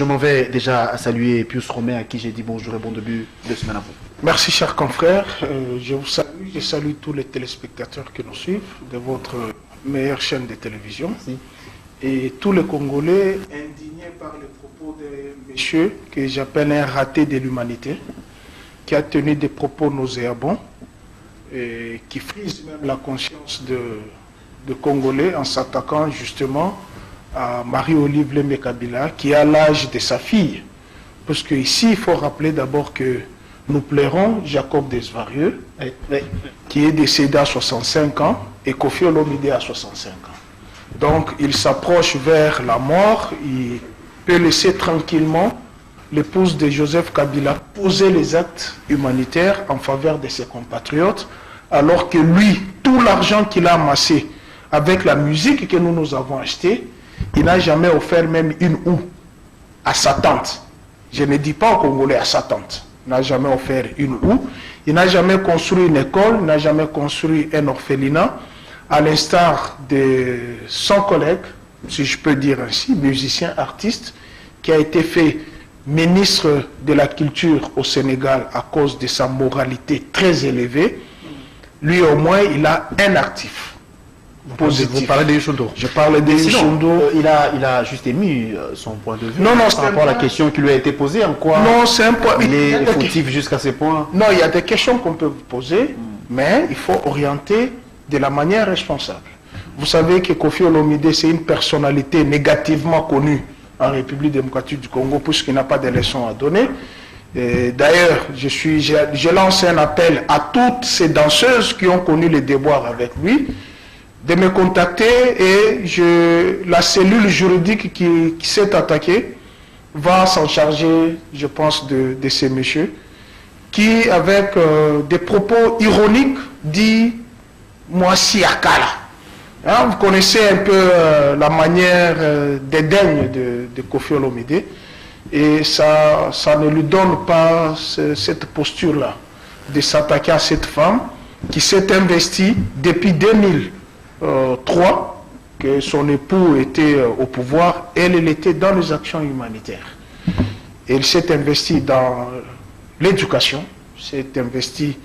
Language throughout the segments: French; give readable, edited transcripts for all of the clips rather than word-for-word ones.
Je m'en vais déjà saluer Pius Romain à qui j'ai dit bonjour et bon début de semaine à vous. Merci chers confrères, je vous salue, je salue tous les téléspectateurs qui nous suivent de votre meilleure chaîne de télévision. Merci. Et tous les Congolais indignés par les propos de monsieur que j'appelle un raté de l'humanité, qui a tenu des propos nauséabonds et qui frise même la conscience de Congolais en s'attaquant justement à Marie-Olive Lembe Kabila qui a l'âge de sa fille. Parce qu'ici, il faut rappeler d'abord que nous plairons Jacob Desvarieux, qui est décédé à 65 ans, et Kofi Olomide à 65 ans. Donc, il s'approche vers la mort, il peut laisser tranquillement l'épouse de Joseph Kabila poser les actes humanitaires en faveur de ses compatriotes, alors que lui, tout l'argent qu'il a amassé avec la musique que nous avons achetée, il n'a jamais offert même une houe à sa tante. Je ne dis pas au Congolais à sa tante. Il n'a jamais offert une houe. Il n'a jamais construit une école, il n'a jamais construit un orphelinat, à l'instar de son collègue, si je peux dire ainsi, musicien, artiste, qui a été fait ministre de la Culture au Sénégal à cause de sa moralité très élevée. Lui, au moins, il a un actif. Vous parlez de Yusundo. Je parle de Yusundo. Il a juste émis son point de vue non, par rapport à la question qui lui a été posée. En quoi c'est un point. Il est fautif jusqu'à ce point? Non, il y a des questions qu'on peut vous poser, mais il faut orienter de la manière responsable. Vous savez que Kofi Olomide, c'est une personnalité négativement connue en République démocratique du Congo, puisqu'il n'a pas de leçons à donner. D'ailleurs, je lance un appel à toutes ces danseuses qui ont connu les déboires avec lui, de me contacter et la cellule juridique qui s'est attaquée va s'en charger, je pense, de ces messieurs qui, avec des propos ironiques, dit « moi si akala ». Hein, vous connaissez un peu la manière dédaigne de Kofi Olomide et ça ne lui donne pas cette posture-là de s'attaquer à cette femme qui s'est investie depuis 2003 que son époux était au pouvoir, elle était dans les actions humanitaires. Elle s'est investie dans l'éducation, s'est investie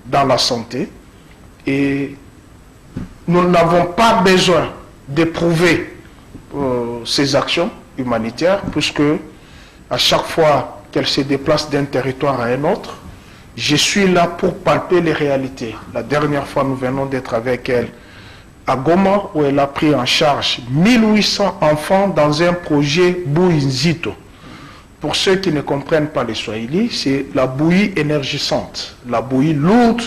dans la santé et nous n'avons pas besoin d'éprouver ces actions humanitaires puisque à chaque fois qu'elle se déplace d'un territoire à un autre, je suis là pour palper les réalités. La dernière fois, nous venons d'être avec elle à Goma, où elle a pris en charge 1800 enfants dans un projet Bouinzito. Pour ceux qui ne comprennent pas les Swahili, c'est la bouillie énergisante, la bouillie lourde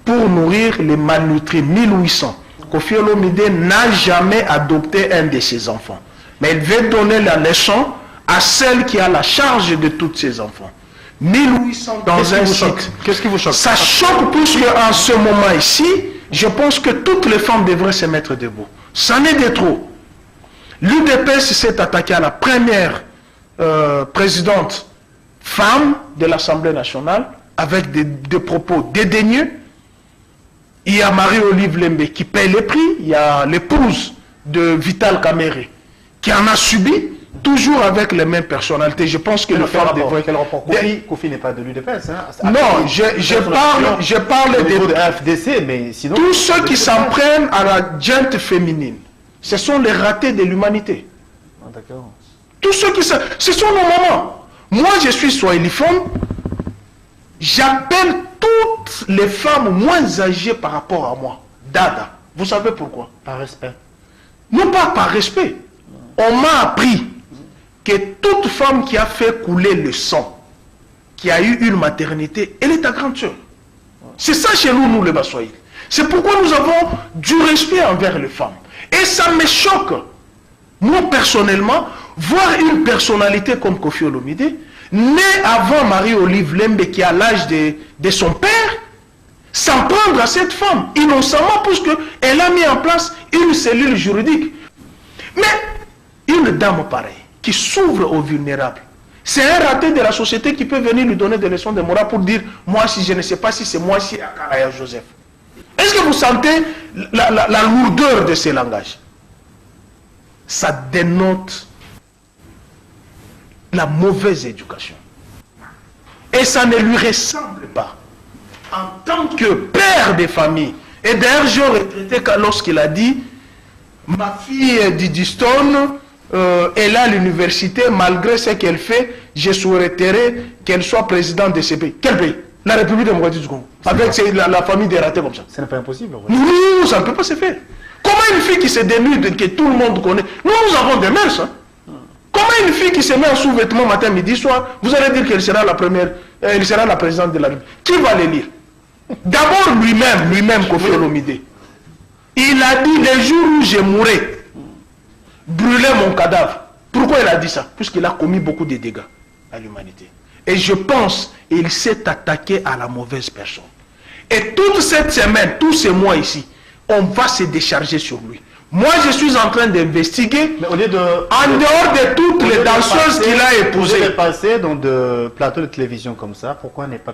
pour nourrir les malnutris, 1800. Kofi Olomide n'a jamais adopté un de ses enfants. Mais il veut donner la leçon à celle qui a la charge de tous ces enfants. 1800 dans un site. Qu'est-ce qui vous choque? Ça choque puisque en ce moment ici, je pense que toutes les femmes devraient se mettre debout. Ça n'est de trop. L'UDPS s'est attaqué à la première présidente femme de l'Assemblée nationale avec des propos dédaigneux. Il y a Marie-Olive Lembe qui paye les prix. Il y a l'épouse de Vital Kamere qui en a subi, toujours avec les mêmes personnalités. Je pense que le femmes devraient... Quel rapport? Kofi n'est pas de l'UDPS. Hein? Non, je parle de FDC, mais sinon... Tous ceux qui s'en prennent à la gente féminine, ce sont les ratés de l'humanité. Ah, d'accord. Tous ceux qui s'en... Ce sont nos mamans. Moi, je suis swahiliphone. J'appelle toutes les femmes moins âgées par rapport à moi Dada. Vous savez pourquoi? Par respect. Non pas par respect. On m'a appris que toute femme qui a fait couler le sang, qui a eu une maternité, elle est ta grande soeur. C'est ça chez nous, les Baswahili. C'est pourquoi nous avons du respect envers les femmes. Et ça me choque, moi personnellement, voir une personnalité comme Kofi Olomide, née avant Marie-Olive Lembe qui a l'âge de son père, s'en prendre à cette femme, innocemment, puisqu'elle a mis en place une cellule juridique. Mais une dame pareille, qui s'ouvre aux vulnérables, c'est un raté de la société qui peut venir lui donner des leçons de morale pour dire, moi si je ne sais pas si c'est moi si Akala Joseph. Est-ce que vous sentez la lourdeur de ces langages? Ça dénote la mauvaise éducation. Et ça ne lui ressemble pas. En tant que père de famille, et d'ailleurs j'ai regretté lorsqu'il a dit « Ma fille Didi Stone, elle est à l'université, malgré ce qu'elle fait, je souhaiterais qu'elle soit présidente de ce pays. » Quel pays? La République démocratique du Congo. Avec la famille des ratés comme ça. Ce n'est pas impossible. Ouais. Non, ça ne peut pas se faire. Comment une fille qui se dénude, que tout le monde connaît? Nous avons des mœurs. Hein? Comment une fille qui se met en sous-vêtements matin, midi, soir, vous allez dire qu'elle sera la première, elle sera la présidente de la République? Qui va les lire? D'abord lui-même, Kofi Olomide. Il a dit le jour où je mourrai, brûler mon cadavre. Pourquoi il a dit ça? Puisqu'il a commis beaucoup de dégâts à l'humanité. Et je pense qu'il s'est attaqué à la mauvaise personne. Et toute cette semaine, tous ces mois ici, on va se décharger sur lui. Moi, je suis en train d'investiguer en dehors de toutes les danseuses qu'il a épousées. Au lieu de passer dans de plateaux de télévision comme ça, pourquoi n'est pas